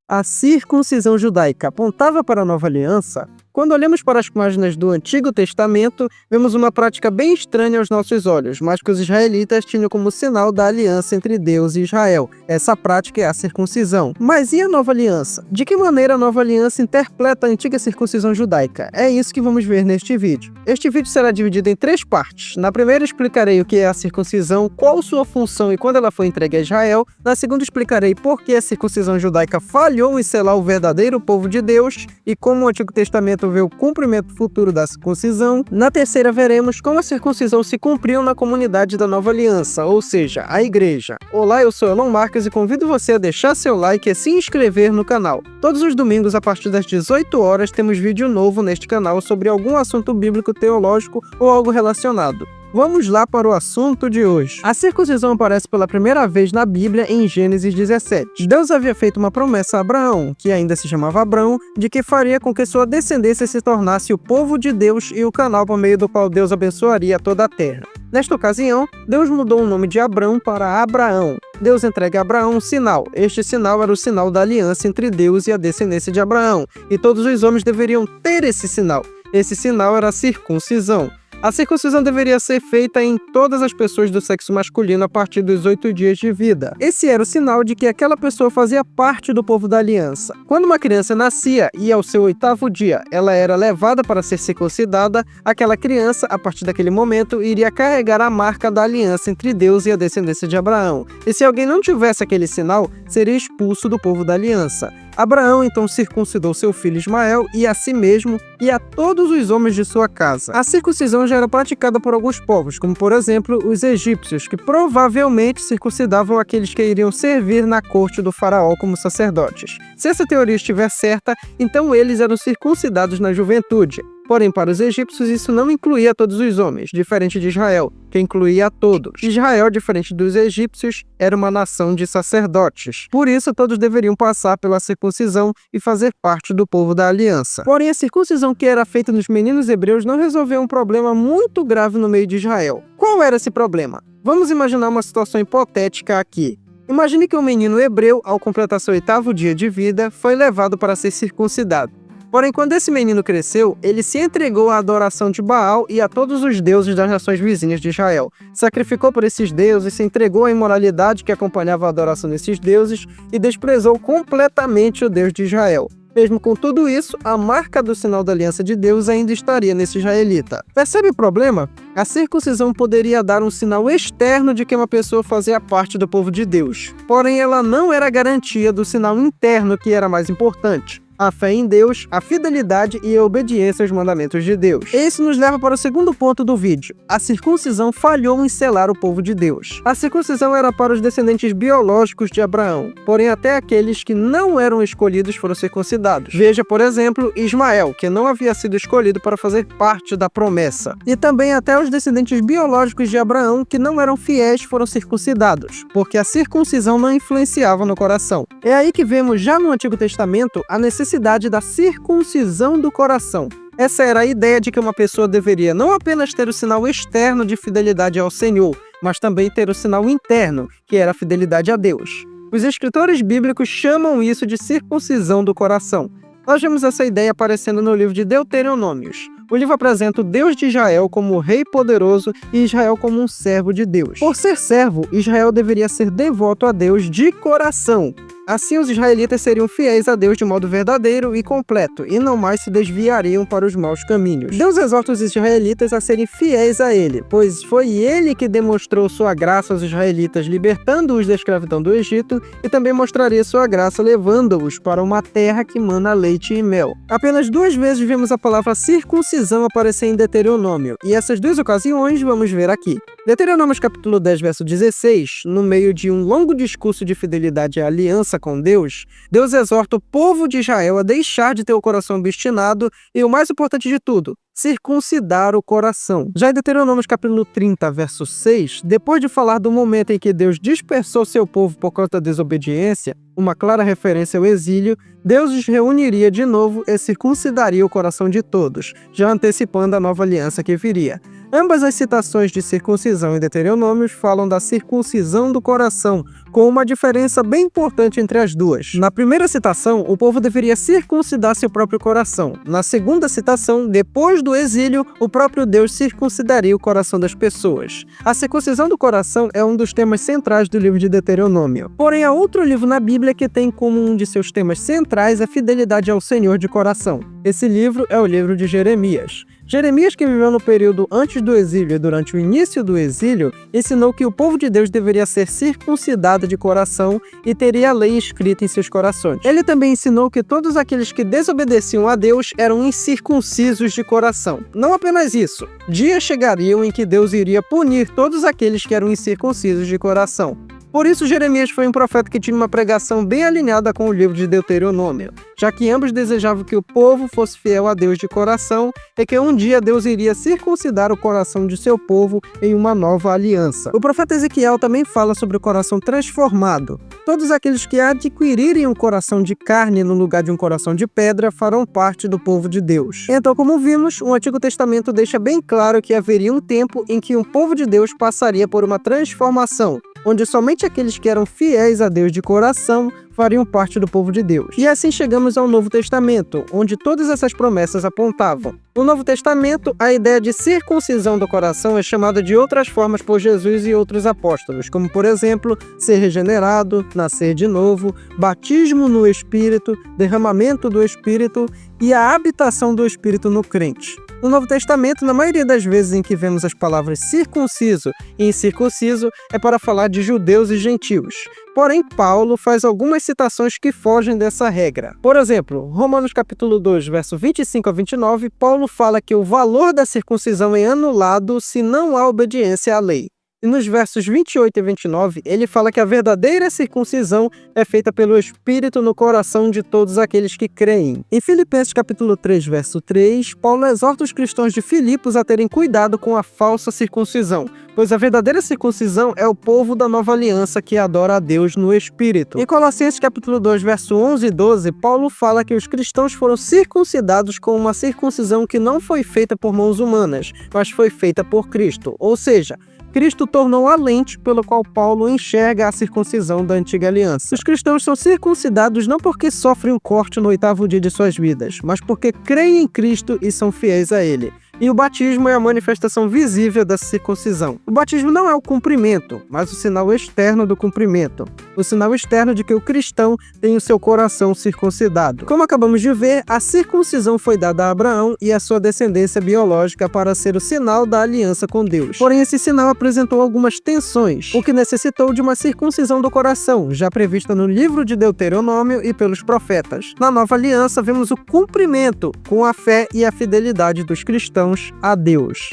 A circuncisão judaica apontava para a nova aliança? Quando olhamos para as páginas do Antigo Testamento, vemos uma prática bem estranha aos nossos olhos, mas que os israelitas tinham como sinal da aliança entre Deus e Israel. Essa prática é a circuncisão. Mas e a nova aliança? De que maneira a nova aliança interpreta a antiga circuncisão judaica? É isso que vamos ver neste vídeo. Este vídeo será dividido em 3 partes. Na primeira explicarei o que é a circuncisão, qual sua função e quando ela foi entregue a Israel. Na segunda explicarei por que a circuncisão judaica falhou em selar o verdadeiro povo de Deus e como o Antigo Testamento vê o cumprimento futuro da circuncisão. Na terceira veremos como a circuncisão se cumpriu na comunidade da nova aliança, ou seja, a igreja. Olá, eu sou Elon Marques e convido você a deixar seu like e se inscrever no canal. Todos os domingos a partir das 18 horas temos vídeo novo neste canal sobre algum assunto bíblico, teológico ou algo relacionado. Vamos lá para o assunto de hoje. A circuncisão aparece pela primeira vez na Bíblia em Gênesis 17. Deus havia feito uma promessa a Abraão, que ainda se chamava Abrão, de que faria com que sua descendência se tornasse o povo de Deus e o canal por meio do qual Deus abençoaria toda a terra. Nesta ocasião, Deus mudou o nome de Abrão para Abraão. Deus entrega a Abraão um sinal. Este sinal era o sinal da aliança entre Deus e a descendência de Abraão, e todos os homens deveriam ter esse sinal. Esse sinal era a circuncisão. A circuncisão deveria ser feita em todas as pessoas do sexo masculino a partir dos 8 dias de vida. Esse era o sinal de que aquela pessoa fazia parte do povo da aliança. Quando uma criança nascia e ao seu 8º dia ela era levada para ser circuncidada, aquela criança, a partir daquele momento, iria carregar a marca da aliança entre Deus e a descendência de Abraão. E se alguém não tivesse aquele sinal, seria expulso do povo da aliança. Abraão então circuncidou seu filho Ismael e a si mesmo e a todos os homens de sua casa. A circuncisão já era praticada por alguns povos, como por exemplo os egípcios, que provavelmente circuncidavam aqueles que iriam servir na corte do faraó como sacerdotes. Se essa teoria estiver certa, então eles eram circuncidados na juventude. Porém, para os egípcios, isso não incluía todos os homens, diferente de Israel, que incluía a todos. Israel, diferente dos egípcios, era uma nação de sacerdotes. Por isso, todos deveriam passar pela circuncisão e fazer parte do povo da aliança. Porém, a circuncisão que era feita nos meninos hebreus não resolveu um problema muito grave no meio de Israel. Qual era esse problema? Vamos imaginar uma situação hipotética aqui. Imagine que um menino hebreu, ao completar seu 8º dia de vida, foi levado para ser circuncidado. Porém, quando esse menino cresceu, ele se entregou à adoração de Baal e a todos os deuses das nações vizinhas de Israel. Sacrificou por esses deuses, se entregou à imoralidade que acompanhava a adoração desses deuses e desprezou completamente o Deus de Israel. Mesmo com tudo isso, a marca do sinal da aliança de Deus ainda estaria nesse israelita. Percebe o problema? A circuncisão poderia dar um sinal externo de que uma pessoa fazia parte do povo de Deus. Porém, ela não era garantia do sinal interno que era mais importante: a fé em Deus, a fidelidade e a obediência aos mandamentos de Deus. Isso nos leva para o segundo ponto do vídeo. A circuncisão falhou em selar o povo de Deus. A circuncisão era para os descendentes biológicos de Abraão, porém até aqueles que não eram escolhidos foram circuncidados. Veja, por exemplo, Ismael, que não havia sido escolhido para fazer parte da promessa. E também até os descendentes biológicos de Abraão, que não eram fiéis, foram circuncidados, porque a circuncisão não influenciava no coração. É aí que vemos já no Antigo Testamento a necessidade da circuncisão do coração. Essa era a ideia de que uma pessoa deveria não apenas ter o sinal externo de fidelidade ao Senhor, mas também ter o sinal interno, que era a fidelidade a Deus. Os escritores bíblicos chamam isso de circuncisão do coração. Nós vemos essa ideia aparecendo no livro de Deuteronômios. O livro apresenta o Deus de Israel como o rei poderoso e Israel como um servo de Deus. Por ser servo, Israel deveria ser devoto a Deus de coração. Assim, os israelitas seriam fiéis a Deus de modo verdadeiro e completo, e não mais se desviariam para os maus caminhos. Deus exorta os israelitas a serem fiéis a Ele, pois foi Ele que demonstrou sua graça aos israelitas, libertando-os da escravidão do Egito, e também mostraria sua graça levando-os para uma terra que mana leite e mel. Apenas 2 vezes vemos a palavra circuncisão aparecer em Deuteronômio, e essas 2 ocasiões vamos ver aqui. Deuteronômio capítulo 10, verso 16, no meio de um longo discurso de fidelidade à aliança com Deus, Deus exorta o povo de Israel a deixar de ter o coração obstinado e, o mais importante de tudo, circuncidar o coração. Já em Deuteronômio capítulo 30, verso 6, depois de falar do momento em que Deus dispersou seu povo por causa da desobediência, uma clara referência ao exílio, Deus os reuniria de novo e circuncidaria o coração de todos, já antecipando a nova aliança que viria. Ambas as citações de circuncisão em Deuteronômios falam da circuncisão do coração, com uma diferença bem importante entre as duas. Na primeira citação, o povo deveria circuncidar seu próprio coração. Na segunda citação, depois do exílio, o próprio Deus circuncidaria o coração das pessoas. A circuncisão do coração é um dos temas centrais do livro de Deuteronômio. Porém, há outro livro na Bíblia que tem como um de seus temas centrais a fidelidade ao Senhor de coração. Esse livro é o livro de Jeremias. Jeremias, que viveu no período antes do exílio e durante o início do exílio, ensinou que o povo de Deus deveria ser circuncidado de coração e teria a lei escrita em seus corações. Ele também ensinou que todos aqueles que desobedeciam a Deus eram incircuncisos de coração. Não apenas isso, dias chegariam em que Deus iria punir todos aqueles que eram incircuncisos de coração. Por isso, Jeremias foi um profeta que tinha uma pregação bem alinhada com o livro de Deuteronômio, já que ambos desejavam que o povo fosse fiel a Deus de coração e que um dia Deus iria circuncidar o coração de seu povo em uma nova aliança. O profeta Ezequiel também fala sobre o coração transformado. Todos aqueles que adquirirem um coração de carne no lugar de um coração de pedra farão parte do povo de Deus. Então, como vimos, o Antigo Testamento deixa bem claro que haveria um tempo em que o povo de Deus passaria por uma transformação, onde somente aqueles que eram fiéis a Deus de coração fariam parte do povo de Deus. E assim chegamos ao Novo Testamento, onde todas essas promessas apontavam. No Novo Testamento, a ideia de circuncisão do coração é chamada de outras formas por Jesus e outros apóstolos, como, por exemplo, ser regenerado, nascer de novo, batismo no Espírito, derramamento do Espírito e a habitação do Espírito no crente. No Novo Testamento, na maioria das vezes em que vemos as palavras circunciso e incircunciso, é para falar de judeus e gentios. Porém, Paulo faz algumas citações que fogem dessa regra. Por exemplo, Romanos capítulo 2, verso 25 a 29, Paulo fala que o valor da circuncisão é anulado se não há obediência à lei. E nos versos 28 e 29, ele fala que a verdadeira circuncisão é feita pelo Espírito no coração de todos aqueles que creem. Em Filipenses capítulo 3, verso 3, Paulo exorta os cristãos de Filipos a terem cuidado com a falsa circuncisão, pois a verdadeira circuncisão é o povo da nova aliança que adora a Deus no Espírito. Em Colossenses capítulo 2, verso 11 e 12, Paulo fala que os cristãos foram circuncidados com uma circuncisão que não foi feita por mãos humanas, mas foi feita por Cristo, ou seja, Cristo tornou a lente pelo qual Paulo enxerga a circuncisão da antiga aliança. Os cristãos são circuncidados não porque sofrem um corte no 8º dia de suas vidas, mas porque creem em Cristo e são fiéis a Ele. E o batismo é a manifestação visível da circuncisão. O batismo não é o cumprimento, mas o sinal externo do cumprimento. O sinal externo de que o cristão tem o seu coração circuncidado. Como acabamos de ver, a circuncisão foi dada a Abraão e a sua descendência biológica para ser o sinal da aliança com Deus. Porém, esse sinal apresentou algumas tensões, o que necessitou de uma circuncisão do coração, já prevista no livro de Deuteronômio e pelos profetas. Na nova aliança, vemos o cumprimento com a fé e a fidelidade dos cristãos a Deus.